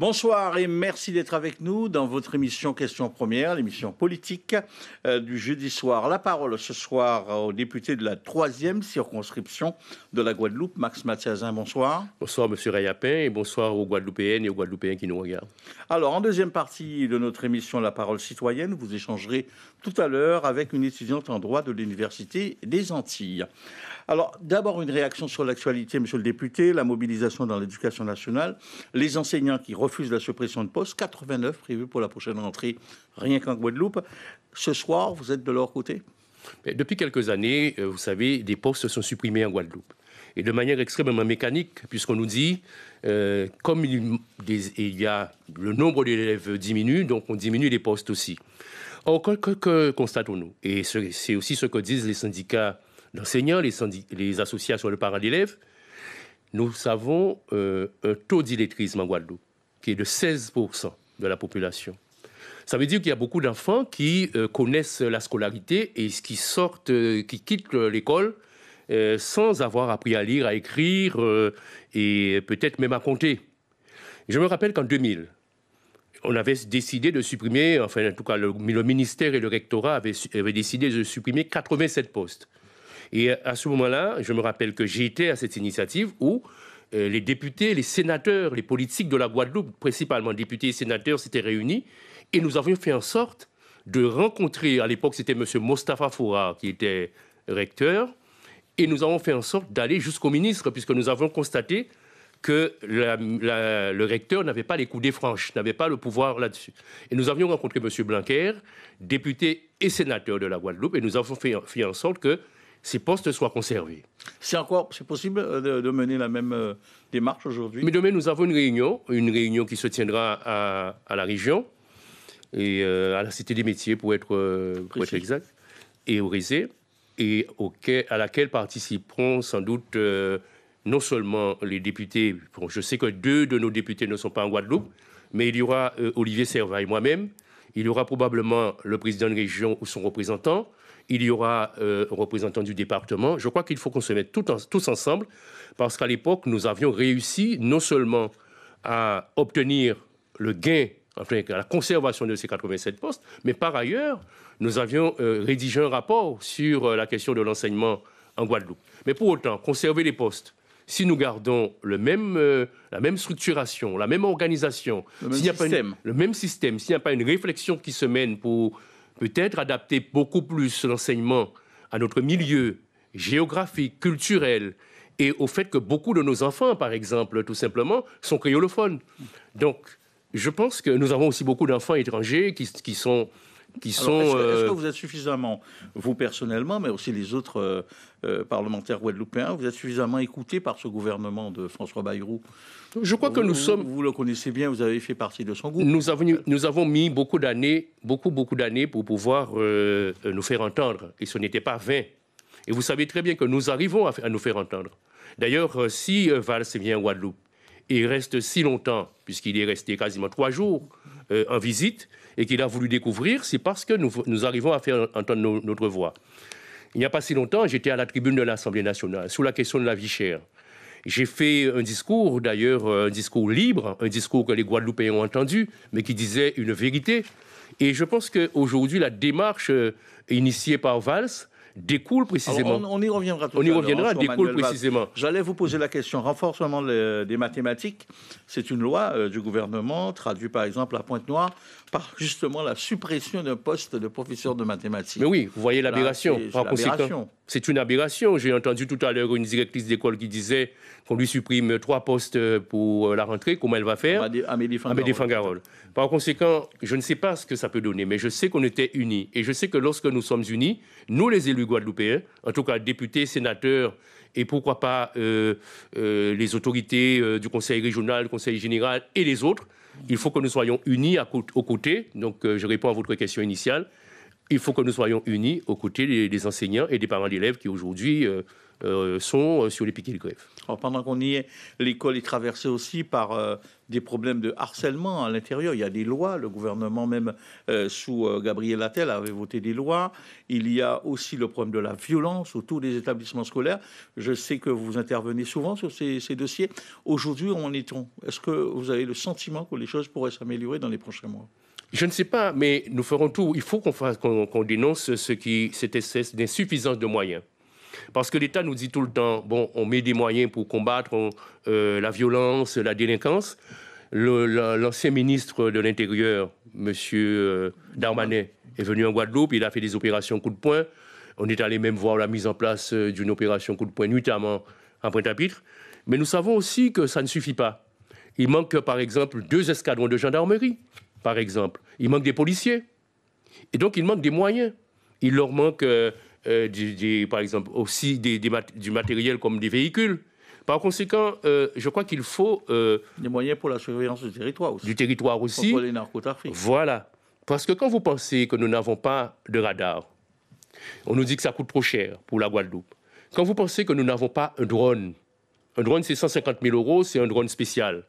Bonsoir et merci d'être avec nous dans votre émission Question Première, l'émission politique du jeudi soir. La parole ce soir au député de la 3e circonscription de la Guadeloupe, Max Mathiazin. Bonsoir. Bonsoir M. Rayapin et bonsoir aux Guadeloupéennes et aux Guadeloupéens qui nous regardent. Alors, en deuxième partie de notre émission La parole citoyenne, vous échangerez tout à l'heure avec une étudiante en droit de l'Université des Antilles. Alors, d'abord une réaction sur l'actualité, monsieur le député, la mobilisation dans l'éducation nationale, les enseignants qui refusent la suppression de postes, 89 prévus pour la prochaine rentrée, rien qu'en Guadeloupe. Ce soir, vous êtes de leur côté ? Depuis quelques années, vous savez, des postes sont supprimés en Guadeloupe. Et de manière extrêmement mécanique, puisqu'on nous dit, comme il y a le nombre d'élèves diminue, donc on diminue les postes aussi. Or, que constatons-nous ? Et c'est aussi ce que disent les syndicats d'enseignants, les associations de parents d'élèves. Nous avons un taux d'illettrisme en Guadeloupe qui est de 16% de la population. Ça veut dire qu'il y a beaucoup d'enfants qui connaissent la scolarité et qui quittent l'école sans avoir appris à lire, à écrire et peut-être même à compter. Je me rappelle qu'en 2000, on avait décidé de supprimer, enfin en tout cas le ministère et le rectorat avaient décidé de supprimer 87 postes. Et à ce moment-là, je me rappelle que j'étais à cette initiative où les députés, les sénateurs, les politiques de la Guadeloupe, principalement députés et sénateurs, s'étaient réunis et nous avions fait en sorte de rencontrer, à l'époque c'était M. Mostafa Foura qui était recteur, et nous avons fait en sorte d'aller jusqu'au ministre puisque nous avons constaté que le recteur n'avait pas les coudées franches, n'avait pas le pouvoir là-dessus. Et nous avions rencontré M. Blanquer, député et sénateur de la Guadeloupe, et nous avons fait en sorte que ces postes soient conservés. C'est possible de mener la même démarche aujourd'hui ? Mais demain, nous avons une réunion qui se tiendra à la région, et à la Cité des Métiers pour être exact, et au Rézé, et à laquelle participeront sans doute non seulement les députés, je sais que 2 de nos députés ne sont pas en Guadeloupe, mais il y aura Olivier Servaille, moi-même, il y aura probablement le président de région ou son représentant, il y aura un représentant du département. Je crois qu'il faut qu'on se mette tous ensemble, parce qu'à l'époque, nous avions réussi non seulement à obtenir le gain, enfin la conservation de ces 87 postes, mais par ailleurs, nous avions rédigé un rapport sur la question de l'enseignement en Guadeloupe. Mais pour autant, conserver les postes, si nous gardons la même structuration, la même organisation, le même système, s'il n'y a pas une réflexion qui se mène pour peut-être adapter beaucoup plus l'enseignement à notre milieu géographique, culturel, et au fait que beaucoup de nos enfants, par exemple, tout simplement, sont créolophones. Donc, je pense que nous avons aussi beaucoup d'enfants étrangers qui sont... Est-ce que vous êtes suffisamment, vous personnellement, mais aussi les autres parlementaires guadeloupéens, vous êtes suffisamment écoutés par ce gouvernement de François Bayrou ? Je crois que nous sommes... Vous le connaissez bien, vous avez fait partie de son groupe. Nous avons mis beaucoup d'années pour pouvoir nous faire entendre, et ce n'était pas vain. Et vous savez très bien que nous arrivons à nous faire entendre. D'ailleurs, si Valls vient en Guadeloupe et reste si longtemps, puisqu'il est resté quasiment 3 jours en visite, et qu'il a voulu découvrir, c'est parce que nous arrivons à faire entendre notre voix. Il n'y a pas si longtemps, j'étais à la tribune de l'Assemblée nationale sur la question de la vie chère. J'ai fait un discours, d'ailleurs, un discours libre, un discours que les Guadeloupéens ont entendu, mais qui disait une vérité. Et je pense qu'aujourd'hui, la démarche initiée par Valls découle précisément. Alors on y reviendra tout à l'heure. On y reviendra, découle précisément. J'allais vous poser la question. Renforcement des mathématiques, c'est une loi du gouvernement, traduite par exemple à Pointe-Noire, par justement la suppression d'un poste de professeur de mathématiques. Mais oui, vous voyez l'aberration. C'est une aberration. J'ai entendu tout à l'heure une directrice d'école qui disait qu'on lui supprime 3 postes pour la rentrée. Comment elle va faire ? Amélie Fangarol. Par conséquent, je ne sais pas ce que ça peut donner, mais je sais qu'on était unis. Et je sais que lorsque nous sommes unis, nous les élus guadeloupéens, en tout cas députés, sénateurs, et pourquoi pas les autorités du conseil régional, du conseil général et les autres, il faut que nous soyons unis aux côtés. Donc je réponds à votre question initiale. Il faut que nous soyons unis aux côtés des enseignants et des parents d'élèves qui aujourd'hui sont sur les piquets de grève. Alors, pendant qu'on y est, l'école est traversée aussi par des problèmes de harcèlement à l'intérieur. Il y a des lois, le gouvernement même sous Gabriel Attal avait voté des lois. Il y a aussi le problème de la violence autour des établissements scolaires. Je sais que vous intervenez souvent sur ces dossiers. Aujourd'hui, où en est-on? Est-ce que vous avez le sentiment que les choses pourraient s'améliorer dans les prochains mois? Je ne sais pas, mais nous ferons tout. Il faut qu'on dénonce cette espèce d'insuffisance de moyens. Parce que l'État nous dit tout le temps, bon, on met des moyens pour combattre la violence, la délinquance. L'ancien ministre de l'Intérieur, M. Darmanin, est venu en Guadeloupe, il a fait des opérations coup de poing. On est allé même voir la mise en place d'une opération coup de poing, notamment en Pointe-à-Pitre. Mais nous savons aussi que ça ne suffit pas. Il manque, par exemple, 2 escadrons de gendarmerie, par exemple. Il manque des policiers. Et donc, il manque des moyens. Il leur manque... par exemple, aussi du matériel comme des véhicules. Par conséquent, je crois qu'il faut... des moyens pour la surveillance du territoire aussi. Du territoire aussi. Contre les narcotrafics. Voilà. Parce que quand vous pensez que nous n'avons pas de radar, on nous dit que ça coûte trop cher pour la Guadeloupe. Quand vous pensez que nous n'avons pas un drone c'est 150 000 €, c'est un drone spécial.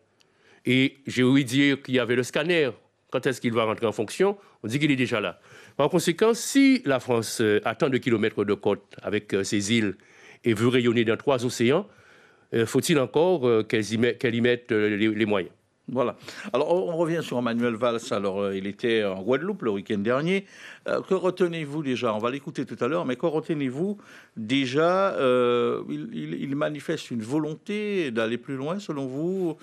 Et j'ai ouï dire qu'il y avait le scanner. Quand est-ce qu'il va rentrer en fonction? On dit qu'il est déjà là. Par conséquent, si la France a tant de kilomètres de côte avec ses îles et veut rayonner dans 3 océans, faut-il encore qu'elle y mette les moyens? Voilà. Alors, on revient sur Manuel Valls. Alors, il était en Guadeloupe le week-end dernier. Que retenez-vous déjà? On va l'écouter tout à l'heure, mais que retenez-vous déjà? Il manifeste une volonté d'aller plus loin, selon vous.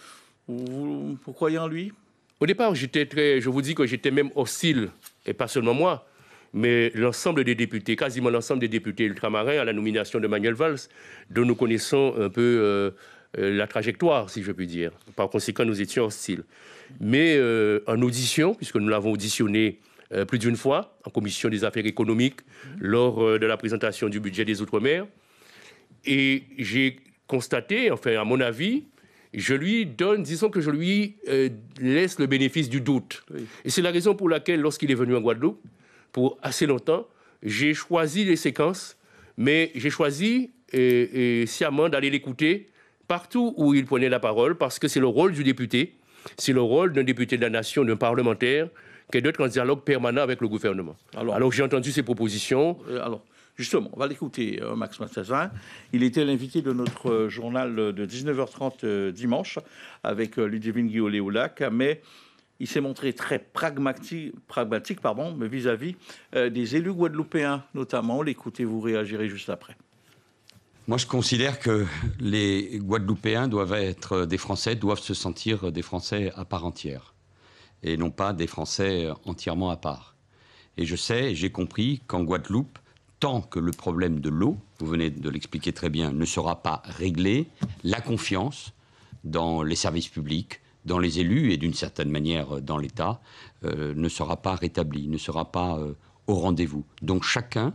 Vous croyez en lui? Au départ, je vous dis que j'étais même hostile, et pas seulement moi, mais l'ensemble des députés, quasiment l'ensemble des députés ultramarins à la nomination de Manuel Valls, dont nous connaissons un peu la trajectoire, si je puis dire. Par conséquent, nous étions hostiles. Mais en audition, puisque nous l'avons auditionné plus d'une fois, en commission des affaires économiques, lors de la présentation du budget des Outre-mer, et j'ai constaté, enfin, à mon avis, je lui donne, disons que je lui laisse le bénéfice du doute. Oui. Et c'est la raison pour laquelle, lorsqu'il est venu en Guadeloupe, pour assez longtemps, j'ai choisi les séquences, mais j'ai choisi sciemment d'aller l'écouter partout où il prenait la parole, parce que c'est le rôle du député, c'est le rôle d'un député de la nation, d'un parlementaire, qui est d'être en dialogue permanent avec le gouvernement. Alors j'ai entendu ses propositions. Justement, on va l'écouter, Max Massazin. Il était l'invité de notre journal de 19h30 dimanche avec Ludivine Guillaume-Léoulac, mais il s'est montré très pragmatique mais vis-à-vis des élus guadeloupéens notamment. L'écoutez, vous réagirez juste après. Moi, je considère que les Guadeloupéens doivent être des Français, doivent se sentir des Français à part entière, et non pas des Français entièrement à part. Et je sais, j'ai compris qu'en Guadeloupe, tant que le problème de l'eau, vous venez de l'expliquer très bien, ne sera pas réglé, la confiance dans les services publics, dans les élus et d'une certaine manière dans l'État, ne sera pas rétablie, ne sera pas au rendez-vous. Donc chacun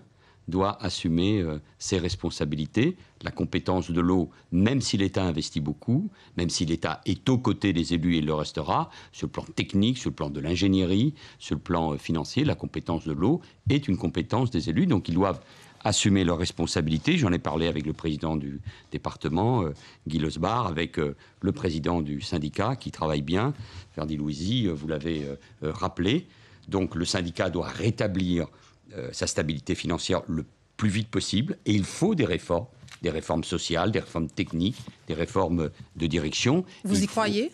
doit assumer ses responsabilités. La compétence de l'eau, même si l'État investit beaucoup, même si l'État est aux côtés des élus et il le restera, sur le plan technique, sur le plan de l'ingénierie, sur le plan financier, la compétence de l'eau est une compétence des élus. Donc ils doivent assumer leurs responsabilités. J'en ai parlé avec le président du département, Guy Losbar, avec le président du syndicat qui travaille bien, Ferdi Louisi, vous l'avez rappelé. Donc le syndicat doit rétablir sa stabilité financière le plus vite possible. Et il faut des réformes sociales, des réformes techniques, des réformes de direction. Vous y croyez ?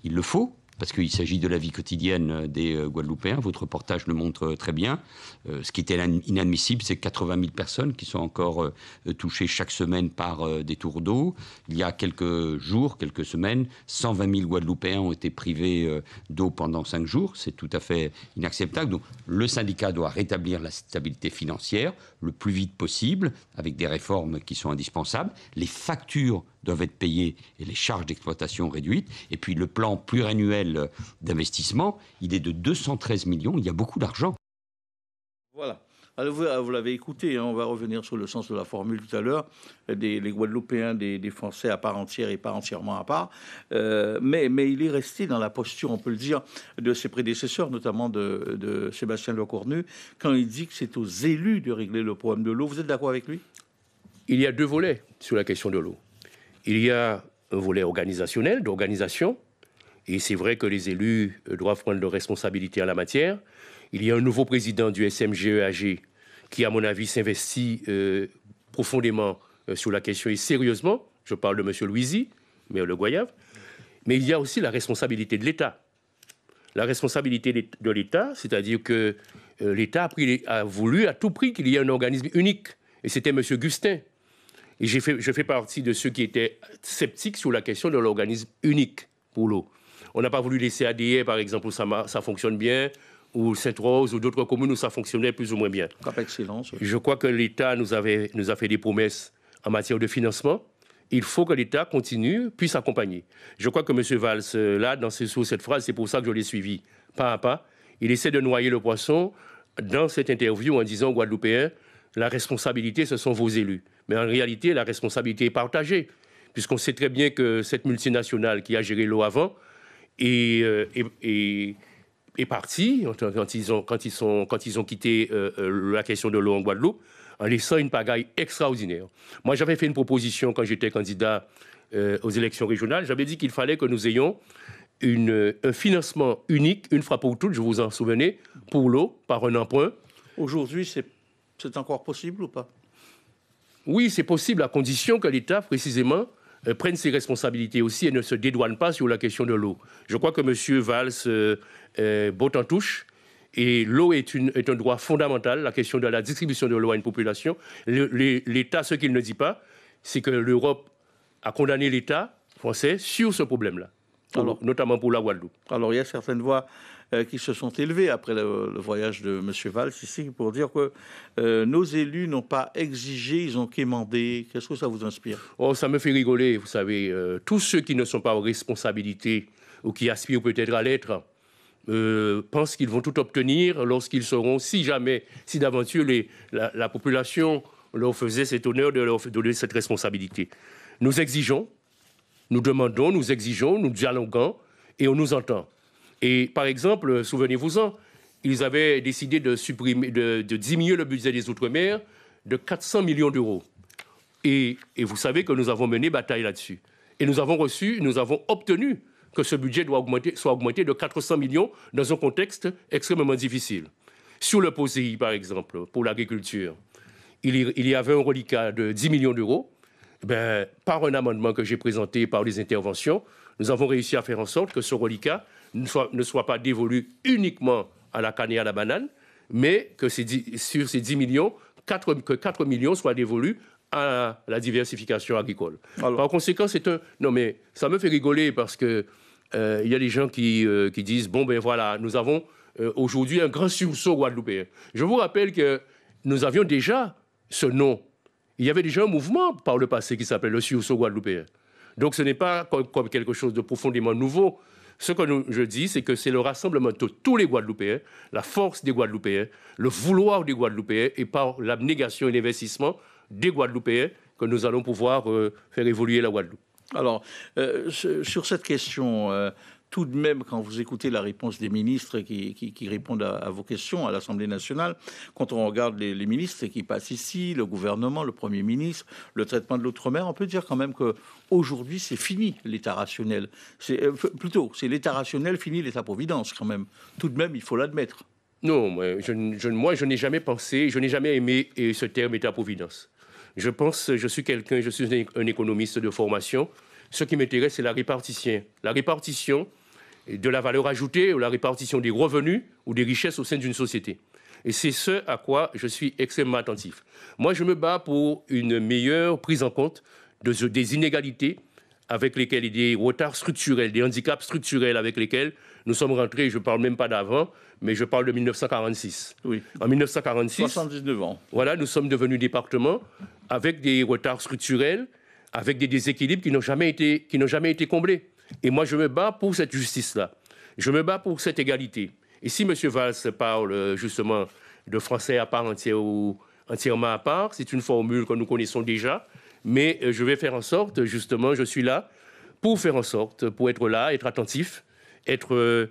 Il le faut, parce qu'il s'agit de la vie quotidienne des Guadeloupéens. Votre reportage le montre très bien. Ce qui était inadmissible, c'est 80 000 personnes qui sont encore touchées chaque semaine par des tours d'eau. Il y a quelques jours, quelques semaines, 120 000 Guadeloupéens ont été privés d'eau pendant 5 jours. C'est tout à fait inacceptable. Donc le syndicat doit rétablir la stabilité financière le plus vite possible, avec des réformes qui sont indispensables. Les factures doivent être payées et les charges d'exploitation réduites. Et puis le plan pluriannuel d'investissement, il est de 213 millions. Il y a beaucoup d'argent. Voilà. Alors vous l'avez écouté, hein, on va revenir sur le sens de la formule tout à l'heure, les Guadeloupéens, des Français à part entière et pas entièrement à part. Mais il est resté dans la posture, on peut le dire, de ses prédécesseurs, notamment de Sébastien Lecornu, quand il dit que c'est aux élus de régler le problème de l'eau. Vous êtes d'accord avec lui ? il y a deux volets sur la question de l'eau. Il y a un volet organisationnel, d'organisation, et c'est vrai que les élus doivent prendre leurs responsabilités en la matière. Il y a un nouveau président du SMGEAG qui, à mon avis, s'investit profondément sur la question et sérieusement. Je parle de M. Louisi, maire de Goyave. Mais il y a aussi la responsabilité de l'État. La responsabilité de l'État, c'est-à-dire que l'État a voulu à tout prix qu'il y ait un organisme unique. Et c'était M. Gustin. Et je fais partie de ceux qui étaient sceptiques sur la question de l'organisme unique pour l'eau. On n'a pas voulu laisser ADR, par exemple, où ça fonctionne bien, ou Sainte-Rose, ou d'autres communes où ça fonctionnait plus ou moins bien. Cap Excellence. Oui. Je crois que l'État nous a fait des promesses en matière de financement. Il faut que l'État continue, puisse accompagner. Je crois que M. Valls, là, sur cette phrase, c'est pour ça que je l'ai suivi, pas à pas. Il essaie de noyer le poisson dans cette interview en disant aux Guadeloupéens, la responsabilité, ce sont vos élus. Mais en réalité, la responsabilité est partagée, puisqu'on sait très bien que cette multinationale qui a géré l'eau avant est partie quand ils ont quitté la question de l'eau en Guadeloupe, en laissant une pagaille extraordinaire. Moi, j'avais fait une proposition quand j'étais candidat aux élections régionales. J'avais dit qu'il fallait que nous ayons un financement unique, une fois pour toutes, je vous en souvenez, pour l'eau, par un emprunt. Aujourd'hui, c'est encore possible ou pas? Oui, c'est possible, à condition que l'État, précisément, prenne ses responsabilités aussi et ne se dédouane pas sur la question de l'eau. Je crois que M. Valls botte en touche. Et l'eau est un droit fondamental, la question de la distribution de l'eau à une population. L'État, ce qu'il ne dit pas, c'est que l'Europe a condamné l'État français sur ce problème-là, notamment pour la Guadeloupe. Alors, il y a certaines voix qui se sont élevées après le voyage de M. Valls ici pour dire que nos élus n'ont pas exigé, ils ont quémandé. Qu'est-ce que ça vous inspire? Oh, ça me fait rigoler, vous savez. Tous ceux qui ne sont pas en responsabilité ou qui aspirent peut-être à l'être, pensent qu'ils vont tout obtenir lorsqu'ils seront, si d'aventure la population leur faisait cet honneur de leur donner cette responsabilité. Nous exigeons, nous demandons, nous exigeons, nous dialoguons et on nous entend. Et par exemple, souvenez-vous-en, ils avaient décidé de diminuer le budget des Outre-mer de 400 millions d'euros. Et vous savez que nous avons mené bataille là-dessus. Et nous avons obtenu que ce budget soit augmenté de 400 millions dans un contexte extrêmement difficile. Sur le POSEI, par exemple, pour l'agriculture, il y avait un reliquat de 10 millions d'euros. Par un amendement que j'ai présenté par les interventions, nous avons réussi à faire en sorte que ce reliquat ne soit pas dévolu uniquement à la canne et à la banane, mais que sur ces 10 millions, 4 millions soient dévolus à la diversification agricole. Alors, par conséquent, Non, mais ça me fait rigoler parce que il y a des gens qui disent, voilà, nous avons aujourd'hui un grand sursaut guadeloupéen. Je vous rappelle que nous avions déjà ce nom. Il y avait déjà un mouvement par le passé qui s'appelait le sursaut guadeloupéen. Donc ce n'est pas comme quelque chose de profondément nouveau. Ce que je dis, c'est que c'est le rassemblement de tous les Guadeloupéens, la force des Guadeloupéens, le vouloir des Guadeloupéens et par l'abnégation et l'investissement des Guadeloupéens que nous allons pouvoir faire évoluer la Guadeloupe. Alors, sur cette question, tout de même, quand vous écoutez la réponse des ministres qui répondent à vos questions à l'Assemblée nationale, quand on regarde les ministres qui passent ici, le gouvernement, le Premier ministre, le traitement de l'outre-mer, on peut dire quand même qu'aujourd'hui, c'est fini l'État rationnel. C'est l'État rationnel fini l'État-providence quand même. Tout de même, il faut l'admettre. Non, moi, je n'ai jamais pensé, je n'ai jamais aimé ce terme État-providence. Je suis un économiste de formation. Ce qui m'intéresse, c'est la répartition. La répartition de la valeur ajoutée ou la répartition des revenus ou des richesses au sein d'une société. Et c'est ce à quoi je suis extrêmement attentif. Moi, je me bats pour une meilleure prise en compte des inégalités avec lesquelles, et des retards structurels, des handicaps structurels avec lesquels nous sommes rentrés, je ne parle même pas d'avant, mais je parle de 1946. Oui. En 1946, 79 ans. Voilà, nous sommes devenus départements avec des retards structurels, avec des déséquilibres qui n'ont jamais été comblés. Et moi, je me bats pour cette justice-là. Je me bats pour cette égalité. Et si M. Valls parle justement de français à part entière ou entièrement à part, c'est une formule que nous connaissons déjà, mais je vais faire en sorte, justement, je suis là pour faire en sorte, pour être là, être attentif, être,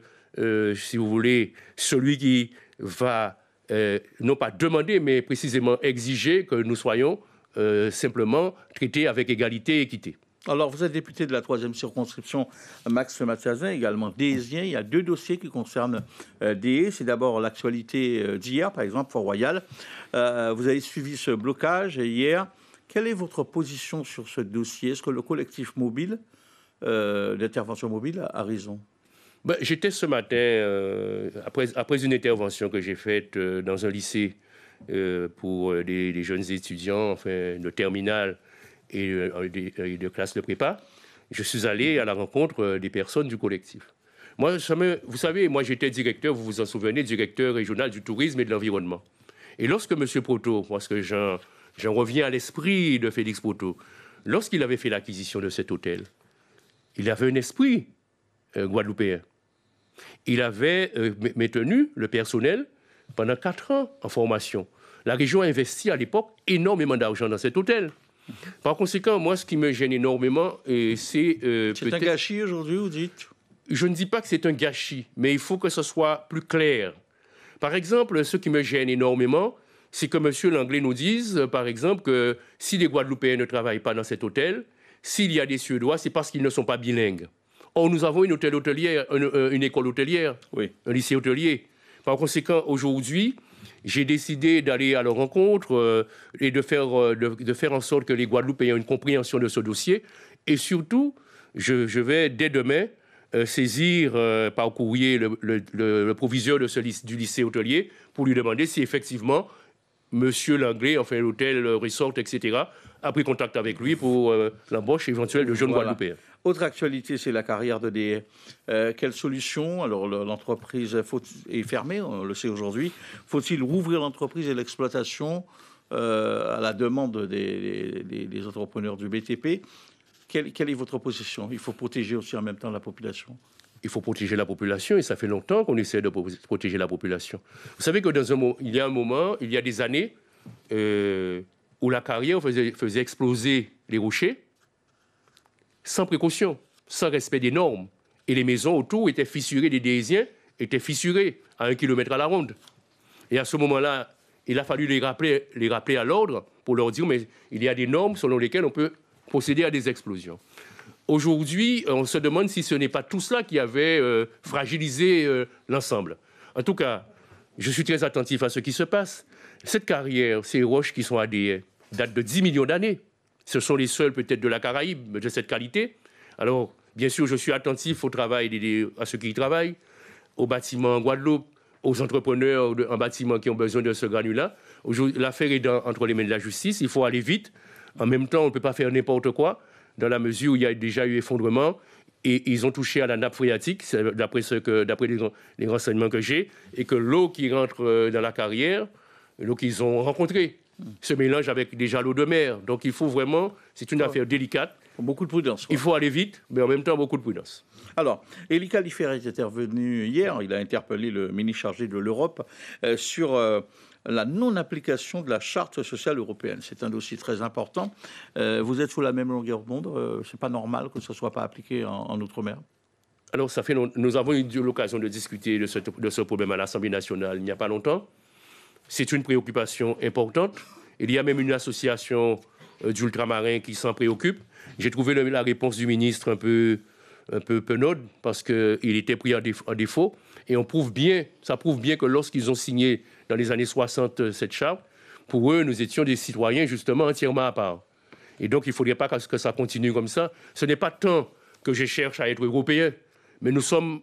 si vous voulez, celui qui va, non pas demander, mais précisément exiger que nous soyons simplement traiter avec égalité et équité. Alors, vous êtes député de la 3e circonscription, Max Mathiasin, également désien. Il y a 2 dossiers qui concernent Deshaies. C'est d'abord l'actualité d'hier, par exemple, Fort-Royal. Vous avez suivi ce blocage hier. Quelle est votre position sur ce dossier? Est-ce que le collectif mobile, d'intervention mobile, a raison? J'étais ce matin, après une intervention que j'ai faite dans un lycée pour des jeunes étudiants, enfin, de terminale, et de classe de prépa, je suis allé à la rencontre des personnes du collectif. Moi, vous savez, moi j'étais directeur, vous vous en souvenez, directeur régional du tourisme et de l'environnement. Et lorsque M. Proto, parce que j'en reviens à l'esprit de Félix Proto, lorsqu'il avait fait l'acquisition de cet hôtel, il avait un esprit guadeloupéen. Il avait maintenu le personnel pendant 4 ans en formation. La région a investi à l'époque énormément d'argent dans cet hôtel. Par conséquent, moi, ce qui me gêne énormément, c'est... c'est un gâchis aujourd'hui, vous dites? Je ne dis pas que c'est un gâchis, mais il faut que ce soit plus clair. Par exemple, ce qui me gêne énormément, c'est que M. Langlais nous dise, par exemple, que si les Guadeloupéens ne travaillent pas dans cet hôtel, s'il y a des Suédois, c'est parce qu'ils ne sont pas bilingues. Or, nous avons une école hôtelière, oui, un lycée hôtelier. Par conséquent, aujourd'hui, j'ai décidé d'aller à leur rencontre et de faire en sorte que les Guadeloupéens aient une compréhension de ce dossier. Et surtout, je vais dès demain saisir par courrier le proviseur du lycée hôtelier pour lui demander si effectivement M. Langlais, enfin l'hôtel Resort, etc., a pris contact avec lui pour l'embauche éventuelle de jeunes Guadeloupéens. Autre actualité, c'est la carrière de Deshaies. Quelle solution? Alors, l'entreprise est fermée, on le sait aujourd'hui. Faut-il rouvrir l'entreprise et l'exploitation à la demande des entrepreneurs du BTP? Quelle est votre position? Il faut protéger aussi en même temps la population. Il faut protéger la population et ça fait longtemps qu'on essaie de protéger la population. Vous savez que il y a des années où la carrière faisait exploser les rochers sans précaution, sans respect des normes. Et les maisons autour étaient fissurées, des Déhésiens étaient fissurées à 1 kilomètre à la ronde. Et à ce moment-là, il a fallu les rappeler à l'ordre pour leur dire mais il y a des normes selon lesquelles on peut procéder à des explosions. Aujourd'hui, on se demande si ce n'est pas tout cela qui avait fragilisé l'ensemble. En tout cas, je suis très attentif à ce qui se passe. Cette carrière, ces roches qui sont à Deshaies, datent de 10 millions d'années. Ce sont les seuls peut-être de la Caraïbe de cette qualité. Alors, bien sûr, je suis attentif au travail, à ceux qui y travaillent, aux bâtiments en Guadeloupe, aux entrepreneurs en bâtiment qui ont besoin de ce granulat. L'affaire est entre les mains de la justice, il faut aller vite. En même temps, on ne peut pas faire n'importe quoi, dans la mesure où il y a déjà eu effondrement et ils ont touché à la nappe phréatique, d'après les renseignements que j'ai, et que l'eau qui rentre dans la carrière, l'eau qu'ils ont rencontrée, se mélange avec déjà l'eau de mer. Donc il faut vraiment, c'est une affaire délicate. Beaucoup de prudence. Il faut aller vite, mais en même temps beaucoup de prudence. Alors, Élie Khalifé est intervenu hier, il a interpellé le ministre chargé de l'Europe sur la non-application de la Charte sociale européenne. C'est un dossier très important. Vous êtes sous la même longueur d'onde. C'est pas normal que ce ne soit pas appliqué en Outre-mer. Alors, nous avons eu l'occasion de discuter de ce problème à l'Assemblée nationale il n'y a pas longtemps. C'est une préoccupation importante. Il y a même une association d'ultramarins qui s'en préoccupe. J'ai trouvé la réponse du ministre un peu penaude parce qu'il était pris en défaut. Et ça prouve bien que lorsqu'ils ont signé dans les années 60 cette charte, pour eux, nous étions des citoyens justement entièrement à part. Et donc, il ne faudrait pas que ça continue comme ça. Ce n'est pas tant que je cherche à être européen, mais nous sommes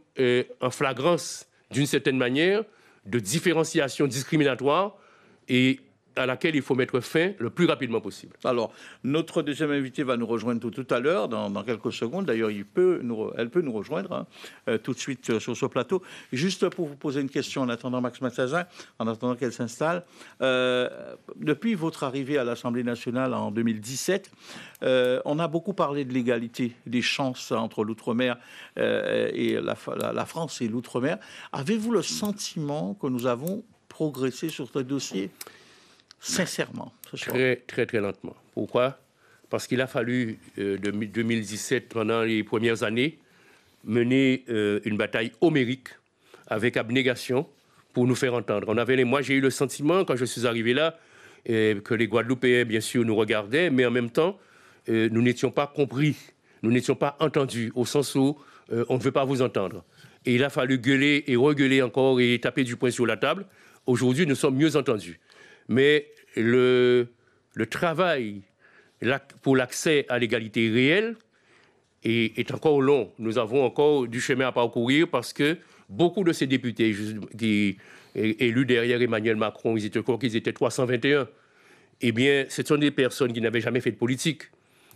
en flagrance, d'une certaine manière, de différenciation discriminatoire et à laquelle il faut mettre fin le plus rapidement possible. Alors, notre deuxième invité va nous rejoindre tout à l'heure, dans quelques secondes. D'ailleurs, elle peut nous rejoindre tout de suite sur ce plateau. Juste pour vous poser une question en attendant Max Mathiasin, en attendant qu'elle s'installe. Depuis votre arrivée à l'Assemblée nationale en 2017, on a beaucoup parlé de l'égalité des chances entre l'outre-mer et la France et l'outre-mer. Avez-vous le sentiment que nous avons progressé sur ce dossier ? Sincèrement, ce soir. Très lentement. Pourquoi? Parce qu'il a fallu, de 2017, pendant les premières années, mener une bataille homérique avec abnégation pour nous faire entendre. Moi, j'ai eu le sentiment, quand je suis arrivé là, que les Guadeloupéens, bien sûr, nous regardaient, mais en même temps, nous n'étions pas compris, nous n'étions pas entendus, au sens où on ne veut pas vous entendre. Et il a fallu gueuler et regueuler encore et taper du poing sur la table. Aujourd'hui, nous sommes mieux entendus. Mais le travail pour l'accès à l'égalité réelle est encore long. Nous avons encore du chemin à parcourir parce que beaucoup de ces députés qui élus derrière Emmanuel Macron, ils étaient 321. Eh bien, ce sont des personnes qui n'avaient jamais fait de politique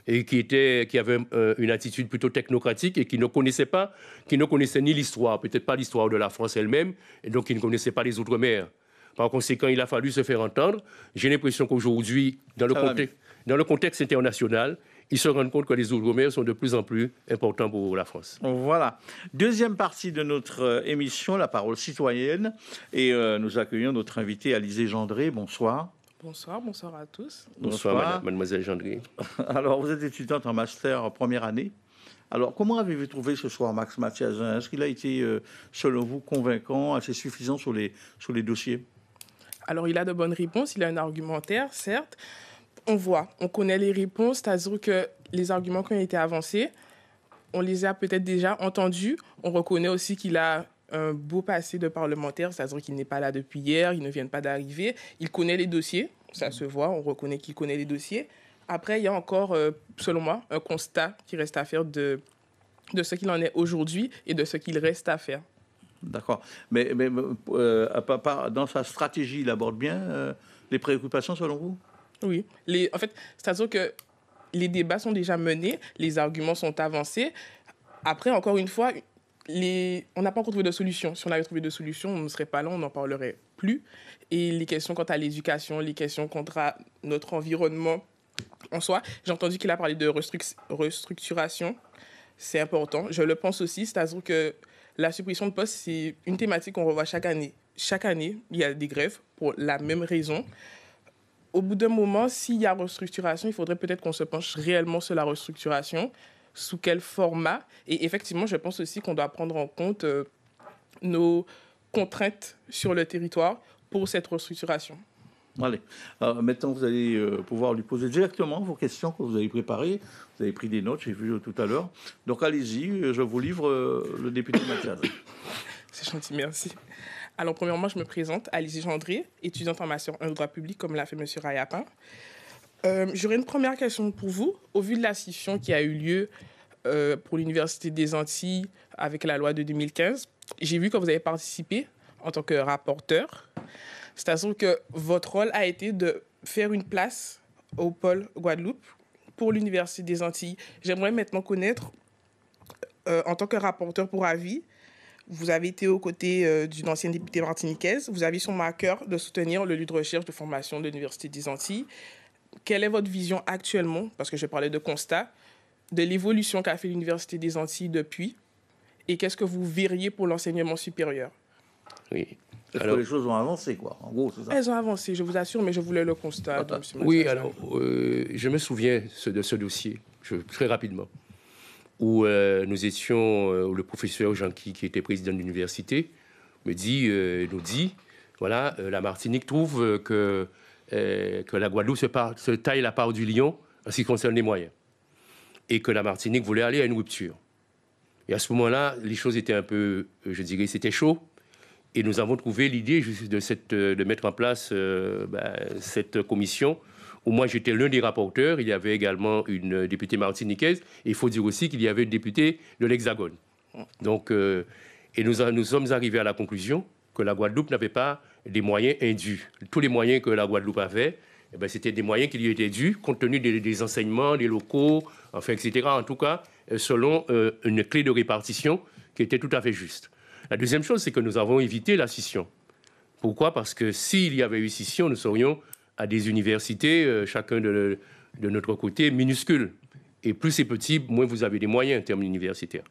et qui avaient une attitude plutôt technocratique et qui ne connaissaient ni l'histoire, peut-être pas l'histoire de la France elle-même, et donc qui ne connaissaient pas les Outre-mer. Par conséquent, il a fallu se faire entendre. J'ai l'impression qu'aujourd'hui, dans le contexte international, ils se rendent compte que les Outre-mer sont de plus en plus importants pour la France. Voilà. Deuxième partie de notre émission, La Parole citoyenne. Et nous accueillons notre invitée Alizée Gendré. Bonsoir. Bonsoir à tous. Bonsoir, mademoiselle Gendré. Alors, vous êtes étudiante en master première année. Alors, comment avez-vous trouvé ce soir Max Mathiasin? Est-ce qu'il a été, selon vous, convaincant, assez suffisant sur les dossiers? Alors, il a de bonnes réponses, il a un argumentaire, certes. On connaît les réponses, c'est-à-dire que les arguments qui ont été avancés, on les a peut-être déjà entendus. On reconnaît aussi qu'il a un beau passé de parlementaire, c'est-à-dire qu'il n'est pas là depuis hier, il ne vient pas d'arriver. Il connaît les dossiers, ça se voit, on reconnaît qu'il connaît les dossiers. Après, il y a encore, selon moi, un constat qui reste à faire de ce qu'il en est aujourd'hui et de ce qu'il reste à faire. D'accord. Mais dans sa stratégie, il aborde bien les préoccupations, selon vous? Oui. En fait, c'est-à-dire que les débats sont déjà menés, les arguments sont avancés. Après, encore une fois, on n'a pas encore trouvé de solution. Si on avait trouvé de solution, on ne serait pas là, on n'en parlerait plus. Et les questions quant à l'éducation, les questions quant à notre environnement en soi, j'ai entendu qu'il a parlé de restructuration. C'est important. Je le pense aussi, c'est-à-dire que la suppression de postes, c'est une thématique qu'on revoit chaque année. Chaque année, il y a des grèves pour la même raison. Au bout d'un moment, s'il y a restructuration, il faudrait peut-être qu'on se penche réellement sur la restructuration, sous quel format. Et effectivement, je pense aussi qu'on doit prendre en compte nos contraintes sur le territoire pour cette restructuration. Allez, maintenant vous allez pouvoir lui poser directement vos questions que vous avez préparées. Vous avez pris des notes, j'ai vu tout à l'heure. Donc allez-y, je vous livre le député Mathias. C'est gentil, merci. Alors premièrement, je me présente, Alizée Gendré, étudiante en master 1 droit public, comme l'a fait M. Rayapin. J'aurais une première question pour vous. Au vu de la scission qui a eu lieu pour l'Université des Antilles avec la loi de 2015, j'ai vu que vous avez participé en tant que rapporteur. C'est-à-dire que votre rôle a été de faire une place au pôle Guadeloupe pour l'Université des Antilles. J'aimerais maintenant connaître, en tant que rapporteur pour avis, vous avez été aux côtés d'une ancienne députée martiniquaise. Vous avez sur à cœur de soutenir le lieu de recherche de formation de l'Université des Antilles. Quelle est votre vision actuellement, parce que je parlais de constat, de l'évolution qu'a fait l'Université des Antilles depuis, et qu'est-ce que vous verriez pour l'enseignement supérieur? Oui. Alors, les choses ont avancé, quoi. En gros, c'est ça. Elles ont avancé, je vous assure, mais je voulais le constat. Oui, alors, je me souviens de ce dossier, très rapidement, où nous étions, où le professeur Jean-Qui, qui était président de l'université, nous dit, voilà, la Martinique trouve que la Guadeloupe se taille la part du lion en ce qui concerne les moyens, et que la Martinique voulait aller à une rupture. Et à ce moment-là, les choses étaient un peu, je dirais, c'était chaud. Et nous avons trouvé l'idée de mettre en place cette commission, où moi j'étais l'un des rapporteurs. Il y avait également une députée martiniquaise. Et il faut dire aussi qu'il y avait une députée de l'Hexagone. Donc, et nous sommes arrivés à la conclusion que la Guadeloupe n'avait pas des moyens indus. Tous les moyens que la Guadeloupe avait, c'était des moyens qui lui étaient dus, compte tenu des enseignements, des locaux, enfin, etc. En tout cas, selon une clé de répartition qui était tout à fait juste. La deuxième chose, c'est que nous avons évité la scission. Pourquoi? Parce que s'il y avait eu scission, nous serions à des universités, chacun de notre côté, minuscules. Et plus c'est petit, moins vous avez des moyens en termes universitaires.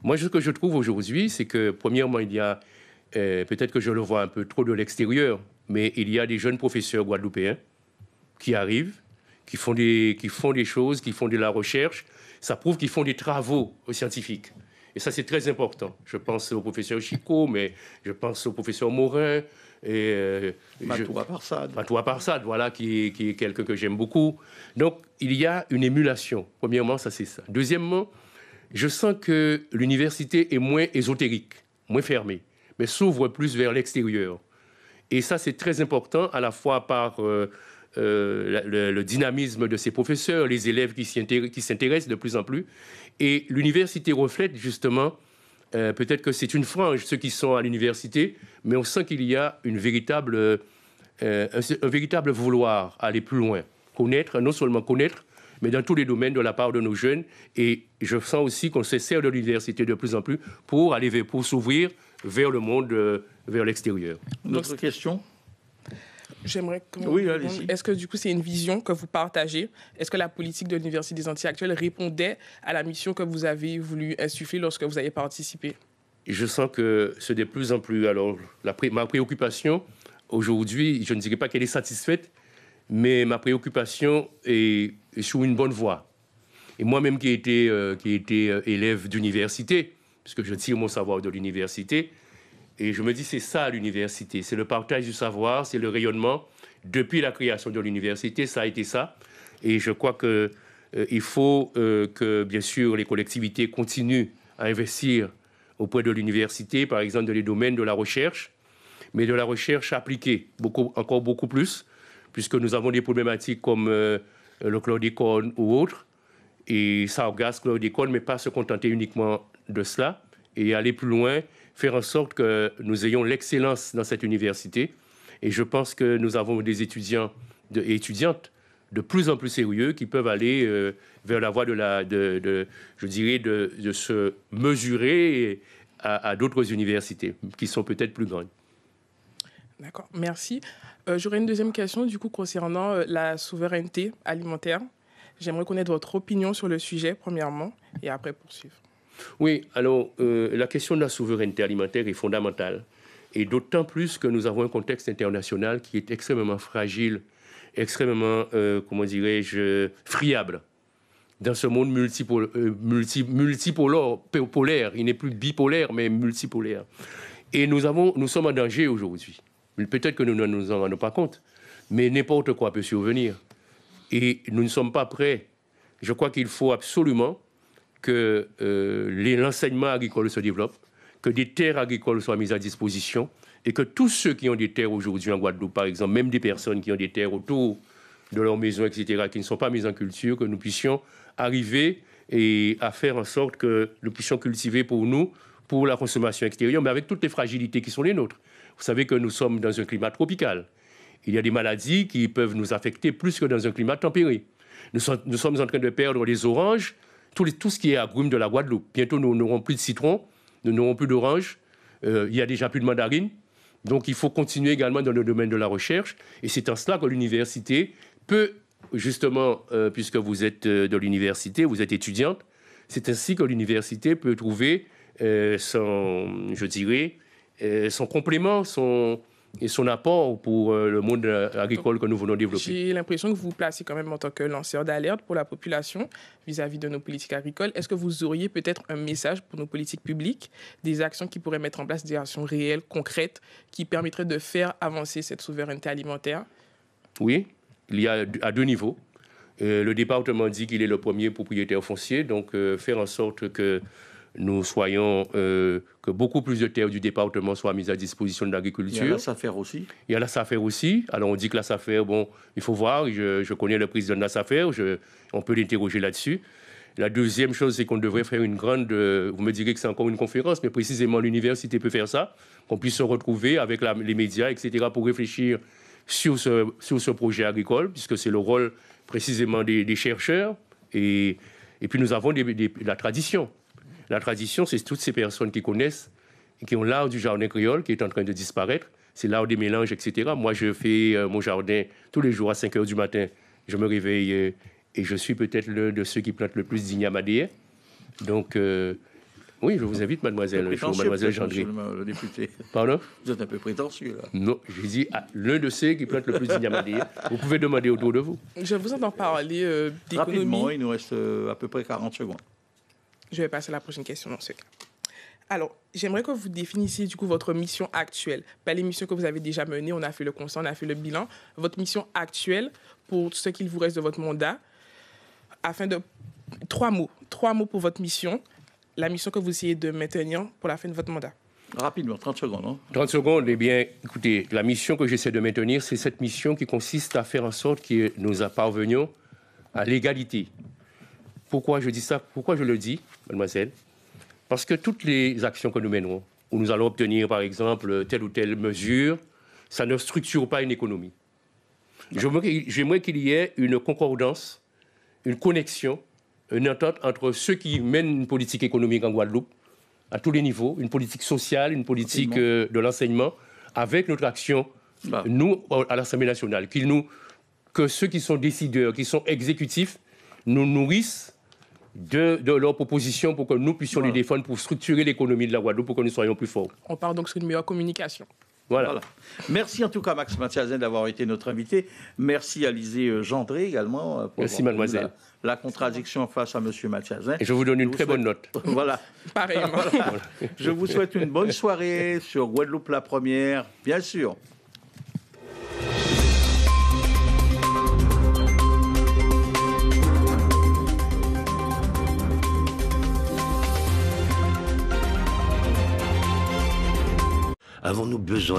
Moi, ce que je trouve aujourd'hui, c'est que, premièrement, il y a, peut-être que je le vois un peu trop de l'extérieur, mais il y a des jeunes professeurs guadeloupéens qui arrivent, qui font des choses, qui font de la recherche. Ça prouve qu'ils font des travaux scientifiques. Et ça, c'est très important. Je pense au professeur Chico, mais je pense au professeur Morin. Et Matoua Parsad, voilà, qui est quelqu'un que j'aime beaucoup. Donc, il y a une émulation. Premièrement, ça, c'est ça. Deuxièmement, je sens que l'université est moins ésotérique, moins fermée, mais s'ouvre plus vers l'extérieur. Et ça, c'est très important, à la fois par le dynamisme de ses professeurs, les élèves qui s'intéressent de plus en plus. Et l'université reflète justement, peut-être que c'est une frange, ceux qui sont à l'université, mais on sent qu'il y a un véritable vouloir aller plus loin, connaître, non seulement connaître, mais dans tous les domaines de la part de nos jeunes. Et je sens aussi qu'on se sert de l'université de plus en plus pour s'ouvrir vers le monde, vers l'extérieur. Une autre question ? J'aimerais oui, allez-y. Est-ce que du coup c'est une vision que vous partagez? Est-ce que la politique de l'Université des Antilles actuelle répondait à la mission que vous avez voulu insuffler lorsque vous avez participé? Je sens que c'est de plus en plus... Alors, ma préoccupation aujourd'hui, je ne dirais pas qu'elle est satisfaite, mais ma préoccupation est sur une bonne voie. Et moi-même qui ai été élève d'université, puisque je tire mon savoir de l'université, et je me dis, c'est ça l'université, c'est le partage du savoir, c'est le rayonnement. Depuis la création de l'université, ça a été ça. Et je crois qu'il faut que, bien sûr, les collectivités continuent à investir auprès de l'université, par exemple dans les domaines de la recherche, mais de la recherche appliquée, encore beaucoup plus, puisque nous avons des problématiques comme le chlordécone ou autre, et sargasse, chlordécone, mais pas se contenter uniquement de cela, et aller plus loin, faire en sorte que nous ayons l'excellence dans cette université. Et je pense que nous avons des étudiants et étudiantes de plus en plus sérieux qui peuvent aller vers la voie de se mesurer à d'autres universités qui sont peut-être plus grandes. D'accord, merci. J'aurais une deuxième question du coup concernant la souveraineté alimentaire. J'aimerais connaître votre opinion sur le sujet, premièrement, et après poursuivre. Oui, alors la question de la souveraineté alimentaire est fondamentale. Et d'autant plus que nous avons un contexte international qui est extrêmement fragile, extrêmement, friable. Dans ce monde multipolaire, il n'est plus bipolaire, mais multipolaire. Et nous sommes en danger aujourd'hui. Peut-être que nous ne nous en rendons pas compte, mais n'importe quoi peut survenir. Et nous ne sommes pas prêts. Je crois qu'il faut absolument que l'enseignement agricole se développe, que des terres agricoles soient mises à disposition et que tous ceux qui ont des terres aujourd'hui en Guadeloupe, par exemple, même des personnes qui ont des terres autour de leur maison, etc., qui ne sont pas mises en culture, que nous puissions arriver à faire en sorte que nous puissions cultiver pour nous, pour la consommation extérieure, mais avec toutes les fragilités qui sont les nôtres. Vous savez que nous sommes dans un climat tropical. Il y a des maladies qui peuvent nous affecter plus que dans un climat tempéré. Nous sommes en train de perdre les oranges, tout ce qui est agrumes de la Guadeloupe. Bientôt, nous n'aurons plus de citron, nous n'aurons plus d'oranges, il y a déjà plus de mandarines. Donc, il faut continuer également dans le domaine de la recherche. Et c'est en cela que l'université peut, justement, puisque vous êtes de l'université, vous êtes étudiante, c'est ainsi que l'université peut trouver son complément, son apport pour le monde agricole que nous voulons développer. J'ai l'impression que vous vous placez quand même en tant que lanceur d'alerte pour la population vis-à-vis de nos politiques agricoles. Est-ce que vous auriez peut-être un message pour nos politiques publiques, des actions qui pourraient mettre en place des actions réelles, concrètes, qui permettraient de faire avancer cette souveraineté alimentaire? Oui, il y a à deux niveaux. Le département dit qu'il est le premier propriétaire foncier, donc faire en sorte que nous soyons, que beaucoup plus de terres du département soient mises à disposition de l'agriculture. Il y a la SAFER aussi. Il y a la SAFER aussi. Alors on dit que la SAFER, bon, il faut voir, je connais le président de la SAFER, on peut l'interroger là-dessus. La deuxième chose, c'est qu'on devrait faire une grande, vous me direz que c'est encore une conférence, mais précisément l'université peut faire ça, qu'on puisse se retrouver avec les médias, etc., pour réfléchir sur ce projet agricole, puisque c'est le rôle précisément des chercheurs. Et puis nous avons la tradition. La tradition, c'est toutes ces personnes qui connaissent, qui ont l'art du jardin créole, qui est en train de disparaître. C'est l'art des mélanges, etc. Moi, je fais mon jardin tous les jours à 5 h du matin. Je me réveille et je suis peut-être l'un de ceux qui plantent le plus d'ignamadéens. Donc, oui, je vous invite, mademoiselle Gendry. Le député. Pardon? Vous êtes un peu prétentieux, là. Non, j'ai dit l'un de ceux qui plantent le plus d'ignamadéens. Vous pouvez demander autour de vous. Je vous entends parler d'économie. Rapidement, il nous reste à peu près 40 secondes. Je vais passer à la prochaine question dans ce cas. Alors, j'aimerais que vous définissiez du coup votre mission actuelle. Pas les missions que vous avez déjà menées, on a fait le constat, on a fait le bilan. Votre mission actuelle pour ce qu'il vous reste de votre mandat, afin de... 3 mots pour votre mission, la mission que vous essayez de maintenir pour la fin de votre mandat. Rapidement, 30 secondes. Hein. 30 secondes, eh bien, écoutez, la mission que j'essaie de maintenir, c'est cette mission qui consiste à faire en sorte que nous parvenions à l'égalité. Pourquoi je dis ça? Pourquoi je le dis, mademoiselle? Parce que toutes les actions que nous mènerons, où nous allons obtenir, par exemple, telle ou telle mesure, ça ne structure pas une économie. J'aimerais qu'il y ait une concordance, une connexion, une entente entre ceux qui mènent une politique économique en Guadeloupe, à tous les niveaux, une politique sociale, une politique de l'enseignement, avec notre action, nous, à l'Assemblée nationale, que ceux qui sont décideurs, qui sont exécutifs, nous nourrissent de leurs propositions pour que nous puissions les défendre, pour structurer l'économie de la Guadeloupe, pour que nous soyons plus forts. On part donc sur une meilleure communication. Voilà. Merci en tout cas, Max Mathiasen, d'avoir été notre invité. Merci à Alizé Gendré également. Pour merci, mademoiselle. La contradiction face à monsieur Mathiasen. Et je vous donne une très bonne note. Voilà. Pareillement. Voilà. Je vous souhaite une bonne soirée sur Guadeloupe la première, bien sûr. Avons-nous besoin